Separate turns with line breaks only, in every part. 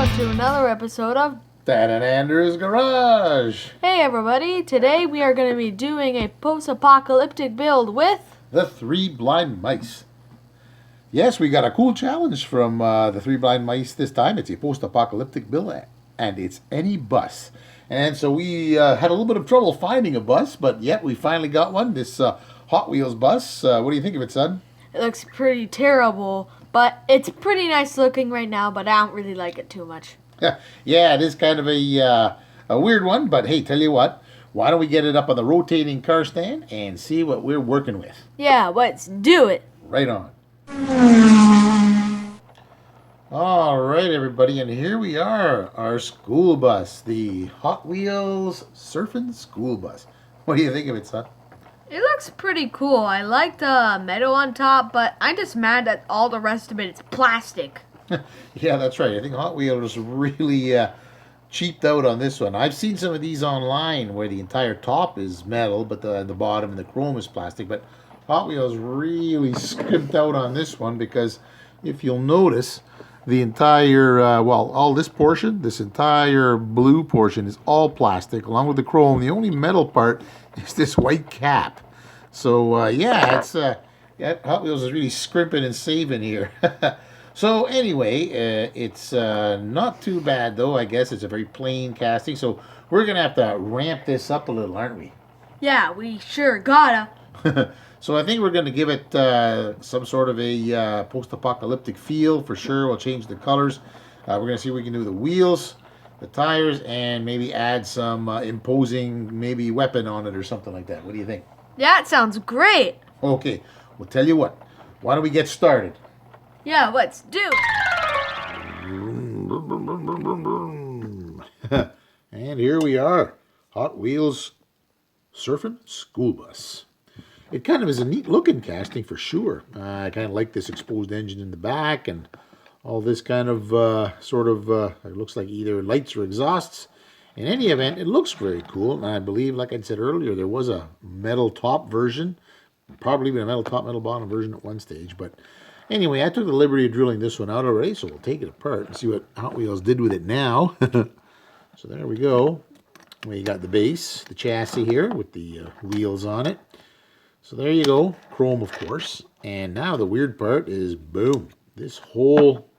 welcome to another episode of
Dan and Andrew's Garage.
Hey everybody, today we are going to be doing a post-apocalyptic build with
the Three Blind Mice. Yes, we got a cool challenge from the Three Blind Mice this time. It's a post-apocalyptic build, and it's any bus. And so we had a little bit of trouble finding a bus, but yet we finally got one, this Hot Wheels bus. What do you think of it, son?
It looks pretty terrible, but it's pretty nice looking right now, but I don't really like it too much.
Yeah, it is kind of a weird one, but hey, tell you what, why don't we get it up on the rotating car stand and see what we're working with?
Yeah, let's do it.
Right on. All right, everybody, and here we are, our school bus, the Hot Wheels Surfin school bus. What do you think of it, son?
It looks pretty cool. I like the metal on top, but I'm just mad that all the rest of it is plastic.
Yeah, that's right. I think Hot Wheels really cheaped out on this one. I've seen some of these online where the entire top is metal, but the bottom and the chrome is plastic. But Hot Wheels really skimped out on this one because if you'll notice, the entire, all this portion, this entire blue portion is all plastic along with the chrome. The only metal part is this white cap. So, yeah, it's Hot Wheels is really scrimping and saving here. So anyway, it's not too bad though. I guess it's a very plain casting. So we're going to have to ramp this up a little, aren't we?
Yeah, we sure gotta.
So I think we're going to give it some sort of a post-apocalyptic feel for sure. We'll change the colors. We're going to see what we can do with the wheels, the tires, and maybe add some imposing maybe weapon on it or something like that. What do you think?
That sounds great.
Okay, well, tell you what. Why don't we get started?
Yeah, let's do it.
And here we are, Hot Wheels Surfin school bus. It kind of is a neat looking casting for sure. I kind of like this exposed engine in the back and all this kind of it looks like either lights or exhausts. In any event, it looks very cool. And I believe, like I said earlier, there was a metal top version, probably even a metal top, metal bottom version at one stage. But anyway, I took the liberty of drilling this one out already, so we'll take it apart and see what Hot Wheels did with it now. So there we go. We got the base, the chassis here with the wheels on it. So there you go, chrome of course. And now the weird part is, boom, this whole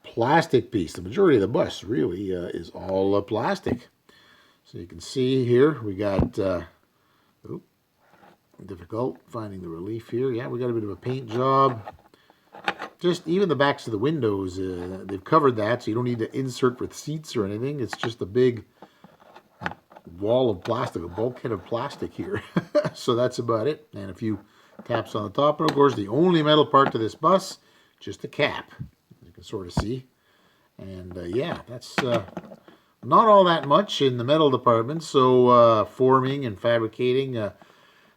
plastic piece. The majority of the bus really is all plastic. So you can see here we got, difficult finding the relief here. Yeah, we got a bit of a paint job. Just even the backs of the windows, they've covered that, so you don't need to insert with seats or anything. It's just a big wall of plastic, a bulkhead of plastic here. So that's about it. And a few taps on the top. And of course, the only metal part to this bus, just a cap. You can sort of see. And yeah, that's not all that much in the metal department. So forming and fabricating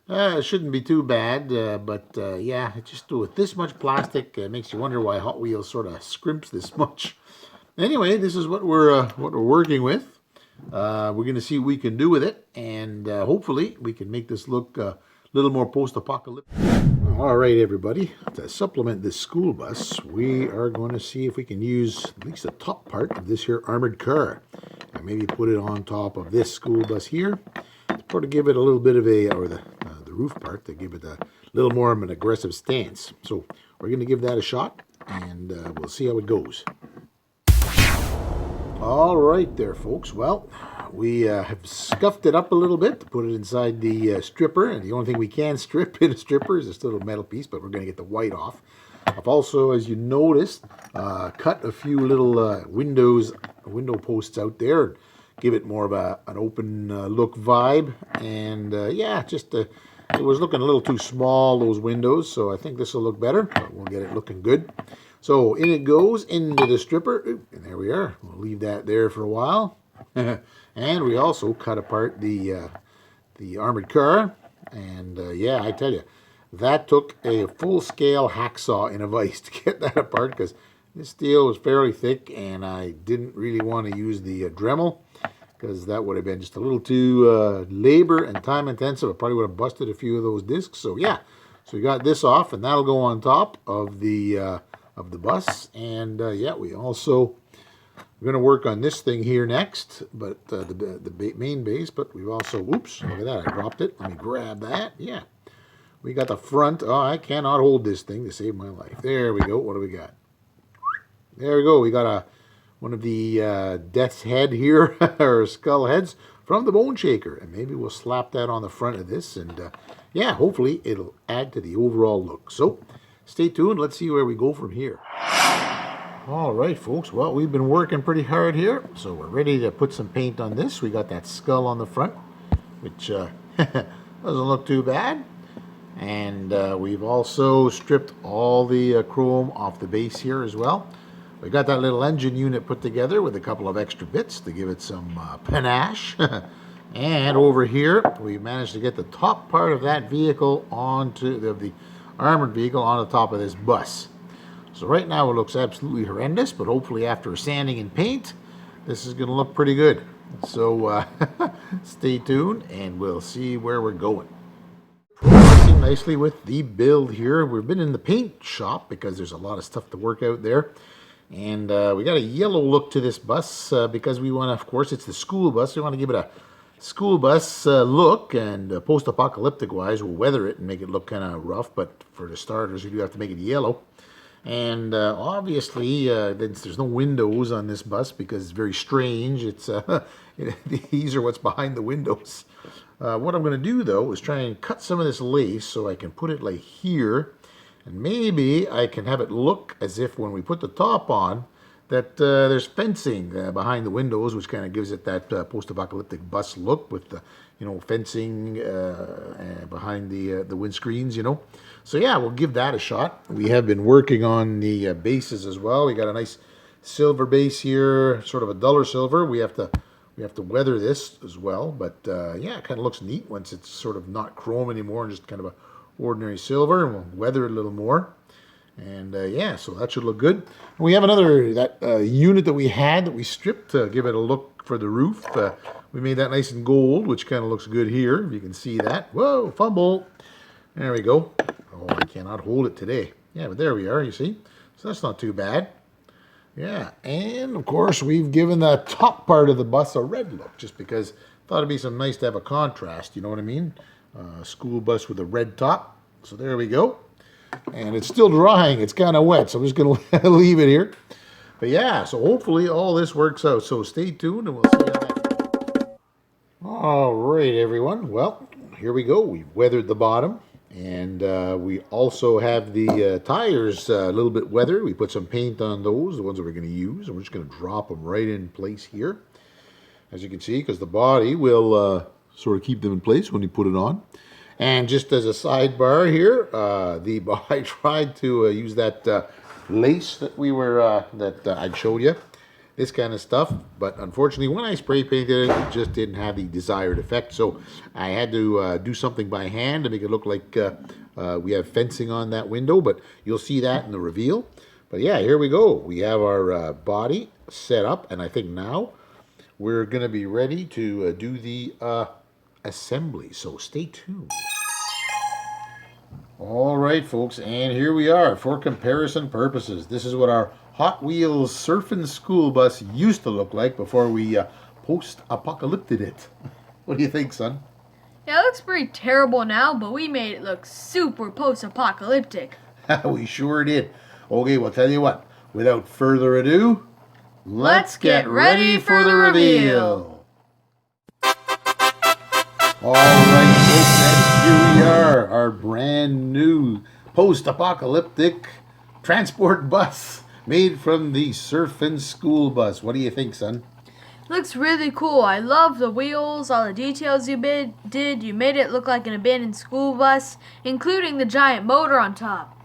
it shouldn't be too bad. But yeah, just with this much plastic, it makes you wonder why Hot Wheels sort of scrimps this much. Anyway, this is what we're working with. We're going to see what we can do with it, and hopefully we can make this look a little more post-apocalyptic. All right, everybody, to supplement this school bus, we are going to see if we can use at least the top part of this here armored car, and maybe put it on top of this school bus here, to sort of give it a little bit of the roof part, to give it a little more of an aggressive stance. So we're going to give that a shot, and we'll see how it goes. All right there, folks. Well, we have scuffed it up a little bit to put it inside the stripper. And the only thing we can strip in a stripper is this little metal piece, but we're going to get the white off. I've also, as you noticed, cut a few little window posts out there and give it more of an open look vibe. And yeah, just it was looking a little too small, those windows. So I think this will look better. But we'll get it looking good. So in it goes into the stripper, and there we are. We'll leave that there for a while. And we also cut apart the armored car. And yeah, I tell you, that took a full-scale hacksaw in a vise to get that apart because this steel was fairly thick, and I didn't really want to use the Dremel because that would have been just a little too labor and time intensive. I probably would have busted a few of those discs. So yeah, so we got this off, and that'll go on top of the bus. And yeah, we also We're going to work on this thing here next, but the main base. But we've also, oops, look at that, I dropped it. Let me grab that. Yeah, we got the front. Oh, I cannot hold this thing to save my life. There we go. What do we got? There we go. We got one of the death's head here, or skull heads from the Bone Shaker. And maybe we'll slap that on the front of this. And yeah, hopefully it'll add to the overall look. So stay tuned. Let's see where we go from here. All right, folks. Well, we've been working pretty hard here. So we're ready to put some paint on this. We got that skull on the front, which doesn't look too bad. And we've also stripped all the chrome off the base here as well. We got that little engine unit put together with a couple of extra bits to give it some panache. And over here, we managed to get the top part of that vehicle onto the armored vehicle on the top of this bus. So right now it looks absolutely horrendous, but hopefully after sanding and paint, this is going to look pretty good. So stay tuned and we'll see where we're going. Progressing nicely with the build here. We've been in the paint shop because there's a lot of stuff to work out there. And we got a yellow look to this bus because we want to, of course, it's the school bus. We want to give it a school bus look, and post-apocalyptic wise, we'll weather it and make it look kind of rough. But for the starters, we do have to make it yellow. And obviously, there's no windows on this bus because it's very strange. It's these are what's behind the windows. What I'm going to do, though, is try and cut some of this lace so I can put it like here. And maybe I can have it look as if when we put the top on, that there's fencing behind the windows, which kind of gives it that post-apocalyptic bus look with the, fencing behind the windscreens, So yeah, we'll give that a shot. We have been working on the bases as well. We got a nice silver base here, sort of a duller silver. We have to weather this as well, but yeah, it kind of looks neat once it's sort of not chrome anymore and just kind of a ordinary silver, and we'll weather it a little more. And yeah, so that should look good. And we have another unit that we had that we stripped to give it a look for the roof. We made that nice and gold, which kind of looks good here. If you can see that. Whoa, fumble. There we go. Oh, I cannot hold it today. Yeah, but there we are, you see. So that's not too bad. Yeah, and of course we've given the top part of the bus a red look, just because I thought it'd be some nice to have a contrast, you know what I mean? School bus with a red top. So there we go. And it's still drying. It's kind of wet, so I'm just going to leave it here. But yeah, so hopefully all this works out. So stay tuned and we'll see how that goes. All right, everyone. Well, here we go. We've weathered the bottom. And we also have the tires a little bit weathered. We put some paint on those, the ones that we're going to use. And we're just going to drop them right in place here. As you can see, because the body will sort of keep them in place when you put it on. And just as a sidebar here, I tried to use that lace that I'd showed you, this kind of stuff. But unfortunately, when I spray painted it, it just didn't have the desired effect. So I had to do something by hand to make it look like we have fencing on that window. But you'll see that in the reveal. But yeah, here we go. We have our body set up, and I think now we're going to be ready to do the assembly. So stay tuned. All right, folks, and here we are for comparison purposes. This is what our Hot Wheels Surfin school bus used to look like before we post-apocalypted it. What do you think, son?
Yeah, it looks pretty terrible now, but we made it look super post-apocalyptic.
We sure did. Okay, well, tell you what. Without further ado, let's get ready for the reveal. All right, folks, and here we are, our brand new post-apocalyptic transport bus made from the Surfin school bus. What do you think, son?
Looks really cool. I love the wheels, all the details you did. You made it look like an abandoned school bus, including the giant motor on top.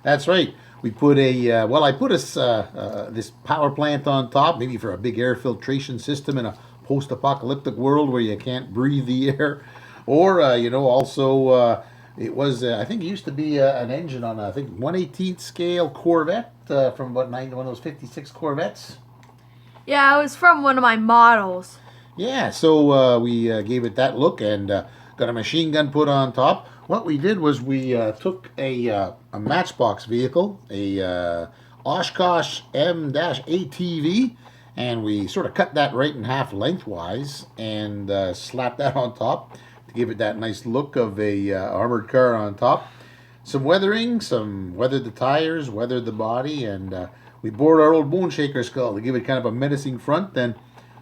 That's right. We put I put this power plant on top, maybe for a big air filtration system in a post-apocalyptic world where you can't breathe the air. Or, also, it was, I think it used to be an engine on, I think, 1/18th scale Corvette from one of those 56 Corvettes.
Yeah, it was from one of my models.
Yeah, so we gave it that look and got a machine gun put on top. What we did was we took a Matchbox vehicle, a Oshkosh M-ATV, And we sort of cut that right in half lengthwise and slap that on top to give it that nice look of a armored car on top. Some weathering, weathered the tires, weathered the body, and we bored our old bone shaker skull to give it kind of a menacing front. Then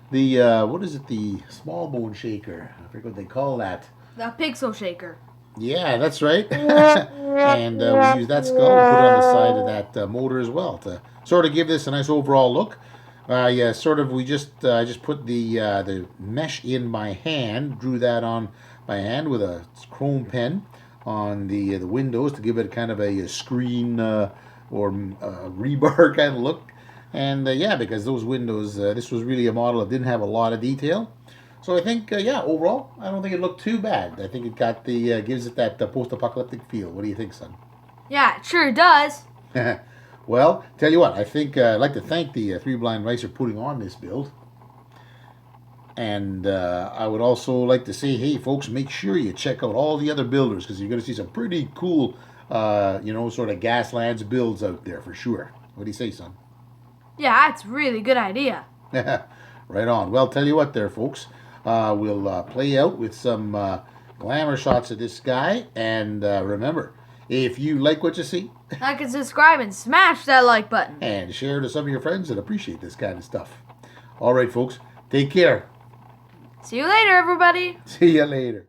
the, what is it, the small bone shaker? I forget what they call that.
The pixel shaker.
Yeah, that's right. And we use that skull and put it on the side of that motor as well to sort of give this a nice overall look. Yeah, sort of. I just put the mesh in by hand, drew that on by hand with a chrome pen on the windows to give it kind of a screen or rebar kind of look. And yeah, because those windows, this was really a model that didn't have a lot of detail. So I think, yeah, overall, I don't think it looked too bad. I think it got the gives it that post-apocalyptic feel. What do you think, son?
Yeah, it sure does.
Well, tell you what, I think I'd like to thank the Three Blind Mice for putting on this build. And I would also like to say, hey, folks, make sure you check out all the other builders because you're going to see some pretty cool, sort of Gaslands builds out there for sure. What do you say, son?
Yeah, that's a really good idea.
Right on. Well, tell you what there, folks. We'll play out with some glamour shots of this guy. And remember, if you like what you see,
Like and subscribe and smash that like button.
and share to some of your friends that appreciate this kind of stuff. All right, folks. Take care.
See you later, everybody.
See you later.